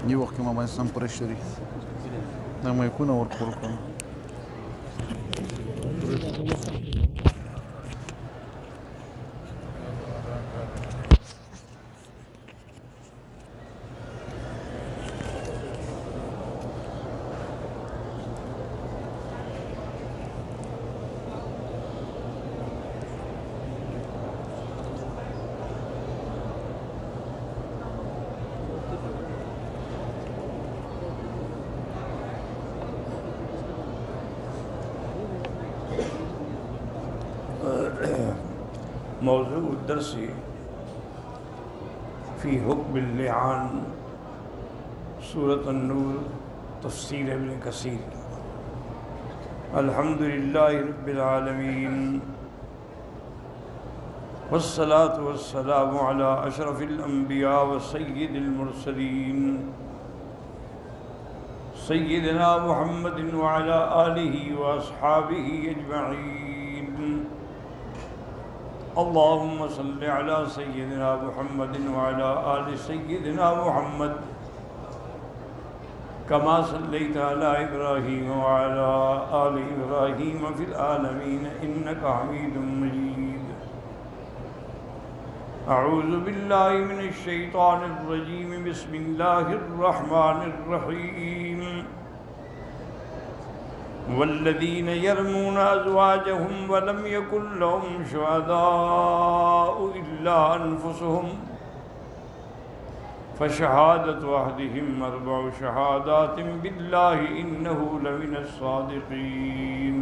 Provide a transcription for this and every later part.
دي وقت ما بنسان بريشري لما يكون ورقوركم موضوع الدرس في حكم اللعان سورة النور تفسير ابن كثير. الحمد لله رب العالمين والصلاة والسلام على أشرف الأنبياء وسيد المرسلين سيدنا محمد وعلى آله وأصحابه أجمعين. اللهم صل على سيدنا محمد وعلى آل سيدنا محمد كما صليت على إبراهيم وعلى آل إبراهيم في العالمين إنك حميد مجيد. أعوذ بالله من الشيطان الرجيم. بسم الله الرحمن الرحيم. والذين يرمون أزواجهم ولم يكن لهم شهداء إلا أنفسهم فشهادة أحدهم 4 شهادات بالله إنه لمن الصادقين.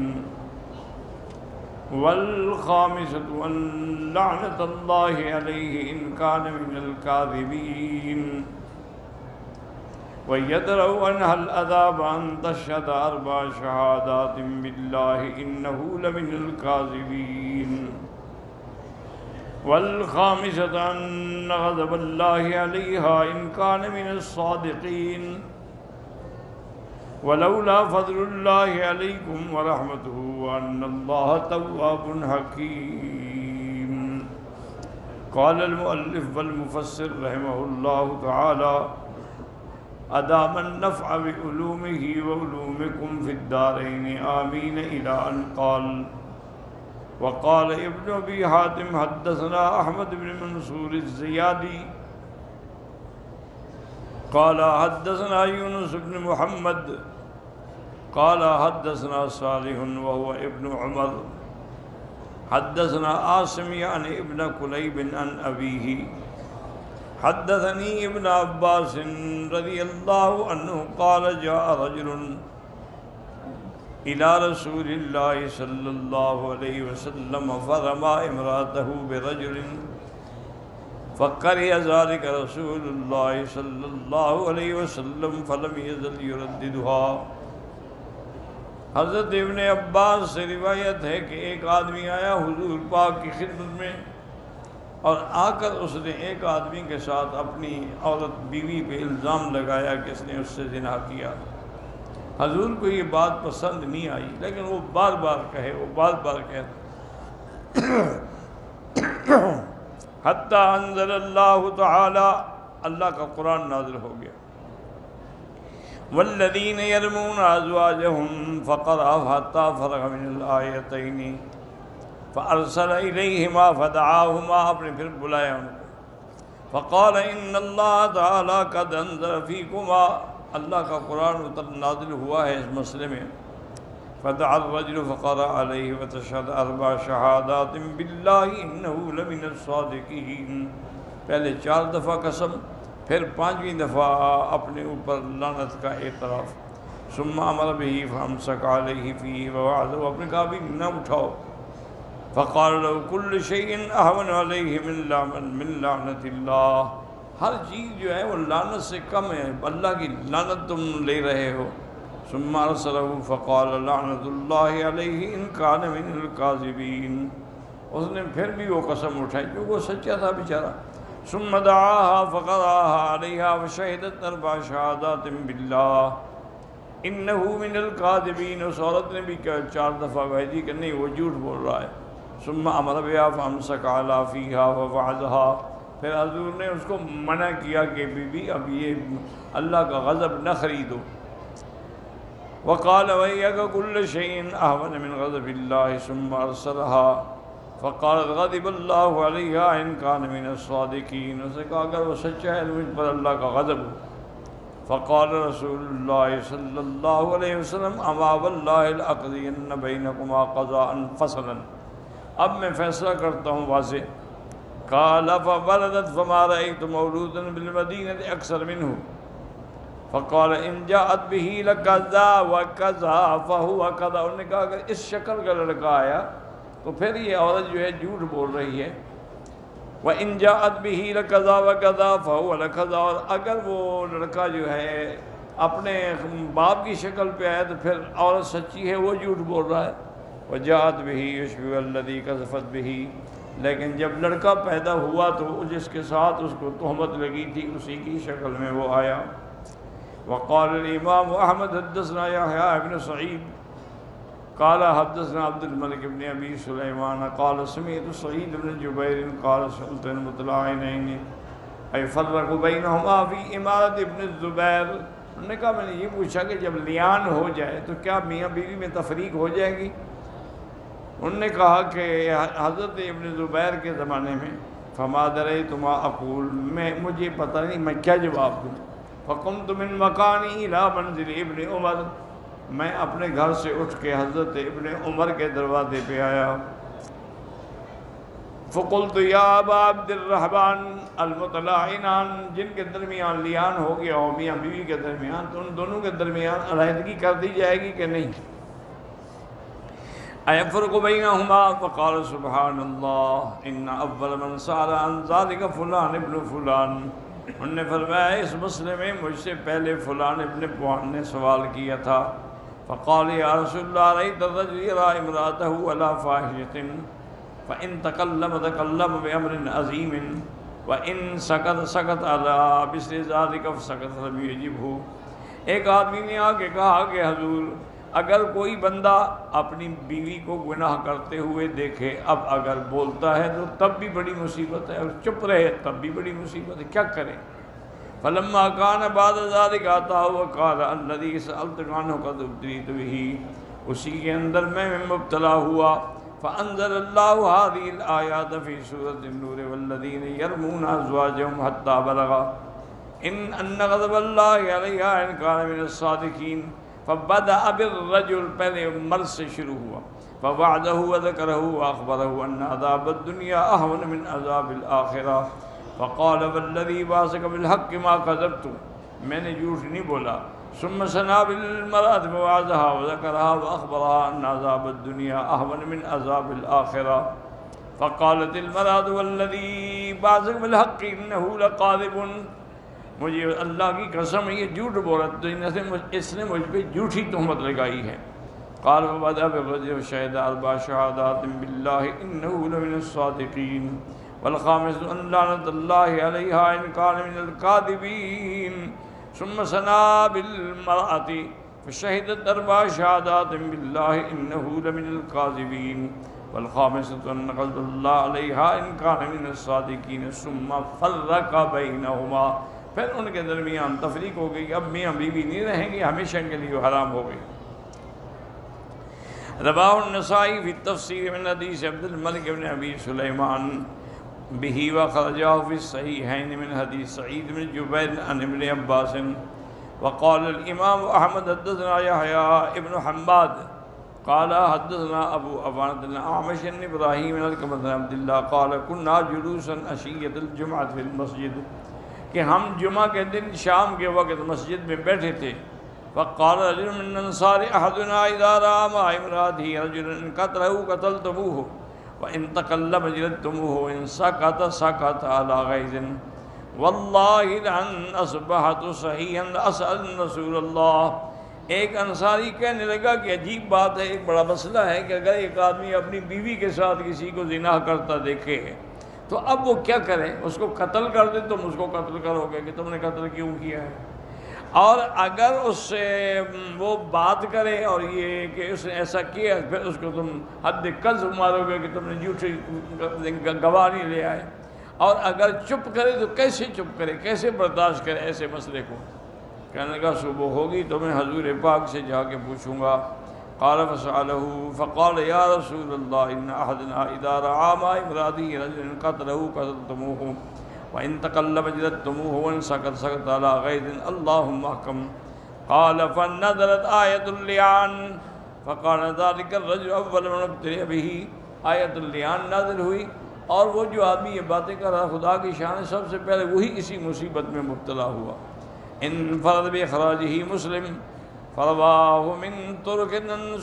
والخامسة أن لعنة الله عليه إن كان من الكاذبين ويدروا عنها العذاب أن تشهد 4 شهادات بالله إنه لمن الكاذبين. والخامسة أن غضب الله عليها إن كان من الصادقين ولولا فضل الله عليكم ورحمته وأن الله تواب حكيم. قال المؤلف والمفسر رحمه الله تعالى أدام النفع بعلومه وعلومكم في الدارين آمين إلى أن قال. وقال ابن أبي حاتم حدثنا أحمد بن منصور الزيادي قال حدثنا يونس بن محمد قال حدثنا صالح وهو ابن عمر حدثنا عاصم عن ابن كليب عن أبيه حدثني ابن عباس رضي الله عنه قال جاء رجل إلى رسول الله صلى الله عليه وسلم فرمى امرأته برجل فكره ذلك رسول الله صلى الله عليه وسلم فلم يزل يرددها. حضرت ابن عباس سے روایت ہے کہ ایک آدمی آیا حضور پاک کی خدمت میں اور آ کر اس نے ایک آدمی کے ساتھ اپنی عورت بیوی پہ الزام لگایا کہ اس نے اس سے زنا کیا. حضور کو یہ بات پسند نہیں آئی لیکن وہ بار بار کہے حتیٰ انزل اللہ تعالی اللہ کا قرآن نازل ہو گیا. والذین یرمون ازواجہم فقرأ حتیٰ فرغ من الآیتین فارسل الیہما فدعاہما اپنے پھر بلایا ان کو فقال ان اللہ تعالی قد انزل فیکما اللہ کا قرآن نازل ہوا ہے اس مسئلے میں. فدعا الرجل فقرأ علیہ وتشہد 4 شہادات باللہ انہ لمن الصادقین. پہلے 4 دفعہ قسم پھر 5ویں دفعہ اپنے اوپر لعنت کا اعتراف. ثم امر به فامسک علیہ فیہ ووعظہ اپنے کہا بھی نہ اٹھاؤ. فقال له كل شيء اهون عليه من لعنت اللہ. ہر چیز جو ہے وہ لعنت سے کم ہے، اللہ کی لعنت تم لے رہے ہو. ثم ارسله فقال لعنت اللہ علیہ ان كان من الكاذبین. اس نے پھر بھی وہ قسم اٹھائی کیونکہ وہ سچا تھا بیچارہ. ثم دعاها فقرأها عليها فشهدت 4 شهادات بالله انه من الكاذبین. اس عورت نے بھی 4 دفعہ گواہی دی کہ نہیں وہ جھوٹ بول رہا ہے. ثم امر بها فامسك على فيها ووعظها پھر حضور نے اس کو منع کیا کہ بی بی اب یہ اللہ کا غضب نہ خریدو. وقال وَإِيَّكَ كُلَّ شَيْءٍ أَهْوَنَ مِنْ غَضَبِ اللَّهِ ثُمَّ أَرْسَلَهَا فقالت غضب اللہ علیہ ان کان من الصادقین. اس نے کہا اگر وہ سچا ہے تو مجھ پر اللہ کا غضب ہو. فقال رسول اللہ صلی اللہ علیہ وسلم اما واللہ لأقضین بینکما قضاء فصلا. اب میں فیصلہ کرتا ہوں واضح. قال فولدت فما رأيت مولودا بالمدینة اکثر منہ. فقال ان جاءت به لكذا وكذا فهو كذا. انہوں نے کہا اگر اس شکل کا لڑکا آیا تو پھر یہ عورت جو ہے جھوٹ بول رہی ہے. وَإِن جَاءَتْ بِهِ لَكَذَا وَكَذَا فَهُوَ لَكَذَا. اور اگر وہ لڑکا جو ہے اپنے باپ کی شکل پہ آیا تو پھر عورت سچی ہے، وہ جھوٹ بول رہا ہے. وَجَاءَتْ بِهِ يُشْبِهُ الَّذِي قَذَفَتْ بِهِ. لیکن جب لڑکا پیدا ہوا تو جس کے ساتھ اس کو تہمت لگی تھی اسی کی شکل میں وہ آیا. وقال الامام احمد حدثنا يحيى بن سعيد قال حدثنا عبد الملك بن ابي سليمان قال سمعت سعيد بن جبير قال سألت المطلعين اي فرق بينهما في امارة ابن الزبير. انہوں نے کہا میں نے یہ پوچھا کہ جب لیان ہو جائے تو کیا میاں بیوی میں تفریق ہو جائے گی؟ انہوں نے کہا کہ حضرت ابن زبیر کے زمانے میں فما دریت ما اقول، مجھے پتہ نہیں میں کیا جواب دوں. فقمت من مکانی الى منزل ابن عمر. میں اپنے گھر سے اٹھ کے حضرت ابن عمر کے دروازے پہ آیا. فقلت یا ابا عبد الرحمن المطلعنان، جن کے درمیان لیان ہو گیا ہو میاں بیوی کے درمیان، تو ان دونوں کے درمیان علیحدگی کر دی جائے گی کہ نہیں؟ ایفرق بینہما؟ فقال سبحان اللہ ان اول من سأل عن ذلك فلان ابن فلان. انہوں نے فرمایا اس مسئلے میں مجھ سے پہلے فلان ابن فلان نے سوال کیا تھا. فقال یا رسول اللہ رأيت الرجل يرى امرأته على فاحشة فإن تكلم بأمر عظيم وإن سكت على مثل ذلك فسكت لم يجبه. ایک آدمی نے آ کے کہا کہ حضور اگر کوئی بندہ اپنی بیوی کو گناہ کرتے ہوئے دیکھے، اب اگر بولتا ہے تو تب بھی بڑی مصیبت ہے، اور چپ رہے تب بھی بڑی مصیبت ہے، کیا کریں؟ فلما كان بعد ذلك آتا وقال الذي سألتك عنه قد ابتليت به. اسی کے اندر میں مبتلا ہوا. فانزل الله هذه الآيات في سورة النور والذين يرمون أزواجهم حتى بلغ ان غضب الله عليها ان كان من الصادقين. فبدأ بالرجل، پہلے مرد سے شروع ہوا. فوعده وذكره وأخبره أن عذاب الدنيا أهون من عذاب الآخرة. فقال والذي بعثك بالحق ما كذبت، میں نے جھوٹ نہیں بولا. ثم ثنى بالمرأة فوعظها وذكرها وأخبرها أن عذاب الدنيا أهون من عذاب الآخرة. فقالت المرأة والذي بعثك بالحق إنه لكاذب. مجھے اللہ کی قسم یہ جھوٹ بول رہا تو اس نے مجھ پہ جھوٹی تہمت لگائی ہے. قال فبدأ بالرجل وشهد 4 شهادات بالله إنه لمن الصادقين والخامسة أن لعنة الله عليها إن كان من الكاذبين. ثم ثنى بالمرأة فشهدت 4 شهادات بالله إنه لمن الكاذبين والخامسة أن غضب الله عليها إن كان من الصادقين. ثم فرق بينهما. پھر ان کے درمیان تفریق ہو گئی، اب میاں بیوی نہیں رہیں گے، ہمیشہ کے لیے حرام ہو گئی. رواه النسائی فی التفسیر من حدیث عبد الملک بن ابی سلیمان به وخرجاه في الصحيحين من حديث سعيد بن جبير عن ابن عباس. وقال الامام احمد حدثنا يحيى ابن حماد قال حدثنا ابو عوانة الأعمش عن ابراهيم بن عبد الله قال كنا جلوسا عشية الجمعة في المسجد، کہ ہم جمعہ کے دن شام کے وقت مسجد میں بیٹھے تھے. فقال رجل من الانصار احدنا اذا راى مع امراته رجلا ان قتله قتلتموه وان تكلم جلدتموه وان سكت سكت على غيظ والله لان اصبحت صحيحا اسال رسول الله. ایک انصاری کہنے لگا کہ عجیب بات ہے، ایک بڑا مسئلہ ہے کہ اگر ایک آدمی اپنی بیوی کے ساتھ کسی کو زنا کرتا دیکھے تو اب وہ کیا کرے؟ اس کو قتل کر دے. تم اس کو قتل کرو گے کہ تم نے قتل کیوں کیا ہے؟ اور اگر اس سے وہ بات کرے اور یہ کہ اس نے ایسا کیا پھر اس کو تم حد قذف مارو گے کہ تم نے جھوٹی گواہ نہیں لے آئے. اور اگر چپ کرے تو کیسے چپ کرے، کیسے برداشت کرے ایسے مسئلے کو؟ کہنے لگا صبح ہوگی تو میں حضور پاک سے جا کے پوچھوں گا۔ قال فسأله فقال یا رسول اللہ ان احدنا اذا رعا ما امراته رجل قتله قتلتموه وان تقلب جلدتموه وان سكت سكت على غيظ اللهم احكم۔ قال فنزلت آية اللعان فقال ذلك الرجل اول من ابتلي به۔ آیت اللعان نازل ہوئی اور وہ جو آدمی یہ باتیں کر رہا خدا کی شان سب سے پہلے وہی اسی مصیبت میں مبتلا ہوا۔ انفرد بإخراجه مسلم فرواه من طرق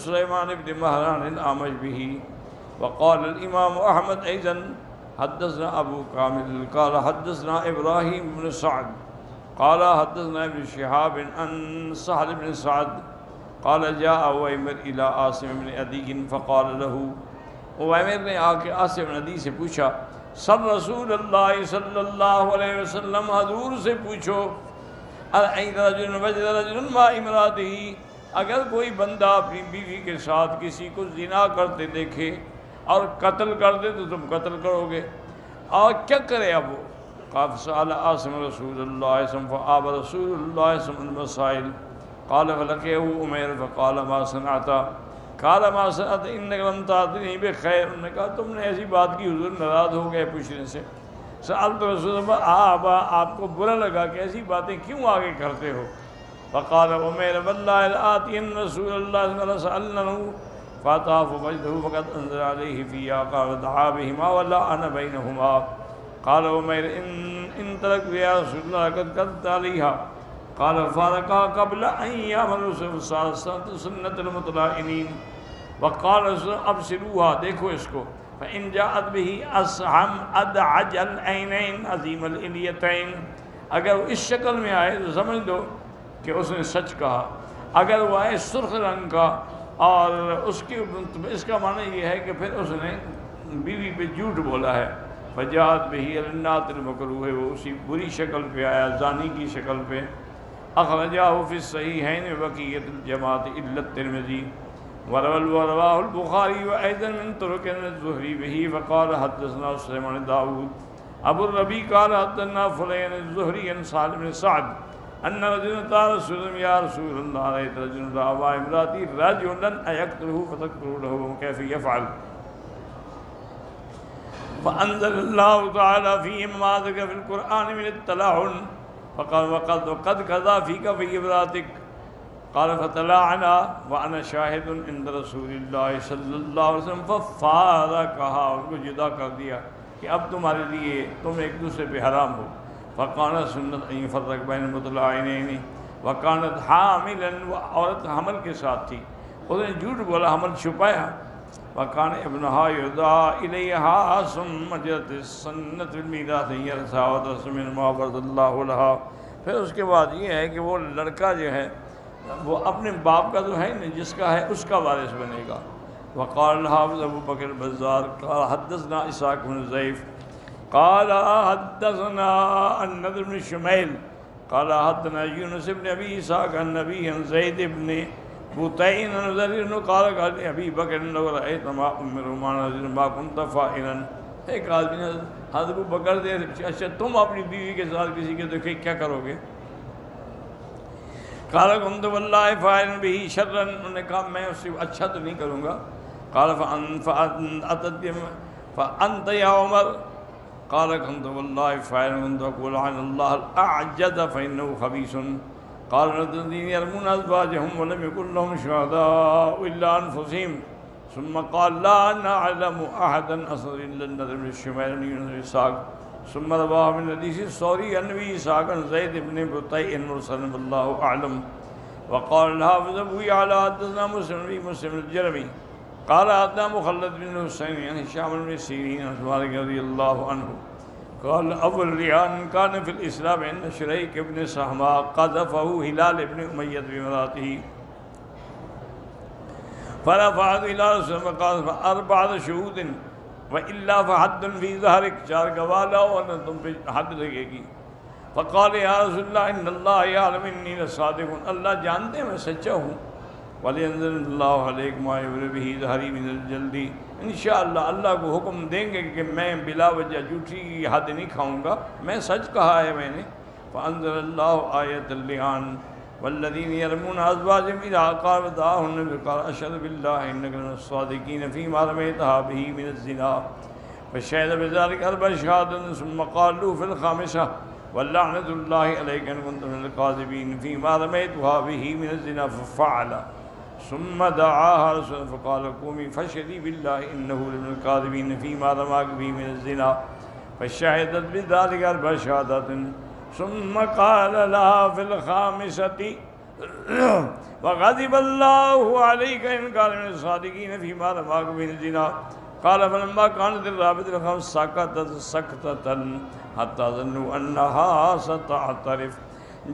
سليمان بن مهران الأعمش به۔ وقال الإمام أحمد أيضا حدثنا أبو كامل قال حدثنا إبراهيم بن سعد قال حدثنا ابن شهاب عن سهل بن سعد قال جاء أويمر إلى عاصم بن عدي فقال له، اویمر نے آ کے عاصم بن عدی سے پوچھا، سر رسول اللہ صلی اللہ علیہ وسلم حضور سے پوچھو، رجل وجد رجل ما امراته، اگر کوئی بندہ اپنی بیوی کے ساتھ کسی کو زنا کرتے دیکھے اور قتل کر دے تو تم قتل کرو گے، اور کیا کرے اب وہ؟ قال سأل عاصم رسول اللہ صلی اللہ علیہ وسلم فآب رسول اللہ صلی اللہ علیہ وسلم المسائل قال فلقيه عمیر فقال ما صنعت؟ قال ما صنعت انك لم تعطني بخير۔ انہوں نے کہا تم نے ایسی بات کی، حضور ناراض ہو گئے پوچھنے سے۔ سألت رسول اللہ، آپ کو برا لگا کہ ایسی باتیں کیوں آگے کرتے ہو؟ فقال عمیر واللہ لآتین رسول اللہ صلی اللہ علیہ وسلم سألنه فاتاه فوجده فقد انزل عليه فيها قال دعا بهما ولا انا بينهما۔ قال عمیر ان تركت يا رسول الله قد قدت عليها قال فارقها قبل ان يعمل رسول سنة المطلائنين۔ وقال ابصروها، دیکھو اس کو، فإن جاءت به أصحم أدعج العينين عظيم الإليتين، اگر وہ اس شکل میں آئے تو سمجھ لو کہ اس نے سچ کہا، اگر وہ آئے سرخ رنگ کا اور اس کا معنی یہ ہے کہ پھر اس نے بیوی پہ جھوٹ بولا ہے۔ فجاءت به النات المکروہ، وہ اسی بری شکل پہ آیا، زانی کی شکل پہ۔ اخرجاه في الصحيحين بقية الجماعة إلا الترمذي ورواه البخاري وأيضا من طرق الزهري به فقال حدثنا سليمان داود أبو الربيع قال حدثنا فلان الزهري عن سالم بن سعد أن رجلا قال رسول الله يا رسول الله رأيت رجلا رأى امرأتي رجلا أيقتله فتقتل له كيف يفعل؟ فأنزل الله تعالى فيه ما ذكر في القرآن من التلاعن فقال وقد كذا فيك في امرأتك قال فتلاعنا وانا شاہد عند رسول اللہ صلی اللہ علیہ وسلم ففارقها، ان کو جدا کر دیا کہ اب تمہارے لیے تم ایک دوسرے پہ حرام ہو۔ فقانت سنت ان يفرق بین المطلعینین وکانت حاملا، عورت حمل کے ساتھ تھی، اس نے جھوٹ بولا، حمل چھپایا۔ وکان ابنها یدعى الیہا ثم جرت السنت بالمیراث یرثها وترث من ما فرض اللہ لها۔ پھر اس کے بعد یہ ہے کہ وہ لڑکا جو ہے وہ اپنے باپ کا تو ہے نہیں، جس کا ہے اس کا وارث بنے گا۔ وقال الحافظ ابو بکر البزار قال حدثنا اسحاق بن زیف قال حدثنا النضر بن شمیل قال حدثنا یونس بن ابی اسحاق عن نبی عن زید بن بطین نظر قال قال ابی بکر لو رأیت ما امر ما كنت فاعلا۔ ایک آدمی نے حضرت ابو بکر دے، اچھا تم اپنی بیوی کے ساتھ کسی کے دیکھے کیا کرو گے؟ قال كنت والله فاعلا به شرا، انہوں نے کہا میں اس سے اچھا تو نہیں کروں گا۔ قال فانت يا عمر قال كنت والله فاعلا كنت اقول عن الله الاعجز فانه خبيث۔ قال الذين يرمون ازواجهم ولم يكن لهم شهداء الا انفسهم ثم قال لا نعلم احدا اصغر الا النضر بن شميل بن اسحاق ثم رواه من حديث الثوري عن ابي اسحاق عن زيد بن بطيء مرسلا والله اعلم۔ وقال الحافظ ابو يعلى حدثنا مسلم الجرمي قال حدثنا مخلد بن حسين عن هشام بن سيرين عن مالك رضي الله عنه قال اول ريان كان في الاسلام عند شريك بن سهماء قذفه هلال بن اميه بامراته فرفعت الى رسول الله قال اربعه شهود وَإِلَّا فَحَدٌّ فِي ظَهْرِكَ، چار گواہ لاؤ ورنہ تم پہ حد لگے گی۔ فقال یا رسول اللہ ان اللہ یعلم انی لصادق، اللہ جانتے ہیں میں سچا ہوں۔ وَلِيَنزِلَ اللَّهُ عَلَيْكُمْ مَا يُبْرِئُ بِهِ ظَهْرِي مِنَ الْجَلْدِ انشاءاللہ اللہ کو حکم دیں گے کہ میں بلا وجہ جھوٹی کی حد نہیں کھاؤں گا، میں سچ کہا ہے میں نے۔ فَأَنزَلَ اللَّهُ آیَةَ اللِّعَانِ وَالَّذِينَ يَرْمُونَ أَزْوَاجَهُمْ إِذَا قَالُوا وَدَاعُهُنَّ فَقَالَ أَشْهَدُ بِاللَّهِ إِنَّكَ لَمِنَ الصَّادِقِينَ فِيمَا رَمَيْتَ بِهِ مِنَ الزِّنَا فَشَهِدَ بِذَلِكَ أَرْبَعَ شَهَادَاتٍ ثُمَّ قَالُوا فِي الْخَامِسَةِ وَلَّعْنَةُ اللَّهِ عَلَيْكَ إِن كُنتَ مِنَ الْكَاذِبِينَ فِيمَا رَمَيْتَ بِهِ مِنَ الزِّنَا فَفَعَلَ ثم دعاها رسول فقال قومي فاشهدي بالله إنه لمن الكاذبين فيما رماك به من الزنا فشهدت بذلك أربع شهادات ثم قال لها في الخامسة وغضب الله عليك إن كان من الصادقين فيما رماك به من الزنا قال فلما كانت الرابعة الخامسة سكتت سكتة حتى ظنوا أنها ستعترف۔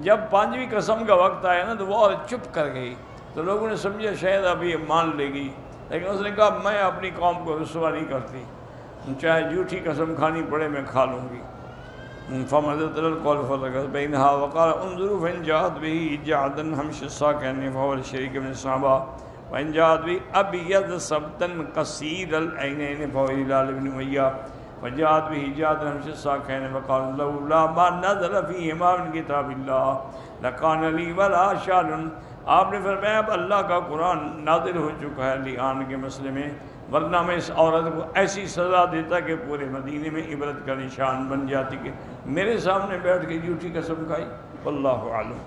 جب پانچویں قسم کا وقت آیا نا تو وہ اور چپ کر گئی، تو لوگوں نے سمجھا شاید اب یہ مان لے گی، لیکن اس نے کہا میں اپنی قوم کو رسوا نہیں کرتی، چاہے جھوٹی قسم کھانی پڑے میں کھا لوں گی۔ فَمَدَتْ الْقَوْلُ فَلَقَتْ بَيْنَهَا وَقَالَ انظُرُوا فَإِنْ جَاءَتْ بِهِ جَعْدًا هَمْشَ كَأَنَّهُ فَهُوَ الشَّرِيكُ مِنَ الصَّحَابَةِ وَإِنْ جَاءَتْ بِهِ أَبْيَضَ سَبْطًا قَصِيرَ الْعَيْنَيْنِ فَهُوَ هِلَالُ بْنُ أُمَيَّةَ فجاءت به جاءت هَمْشَ كَأَنَّهُ وقال لولا ما نزل فيهما من كتاب الله لكان لي ولا شان۔ آپ نے فرمایا اب اللہ کا قرآن نازل ہو چکا ہے لیان کے مسئلے میں، ورنہ میں اس عورت کو ایسی سزا دیتا کہ پورے مدینے میں عبرت کا نشان بن جاتی کہ میرے سامنے بیٹھ کے جھوٹی قسم کھائی۔ واللہ اعلم۔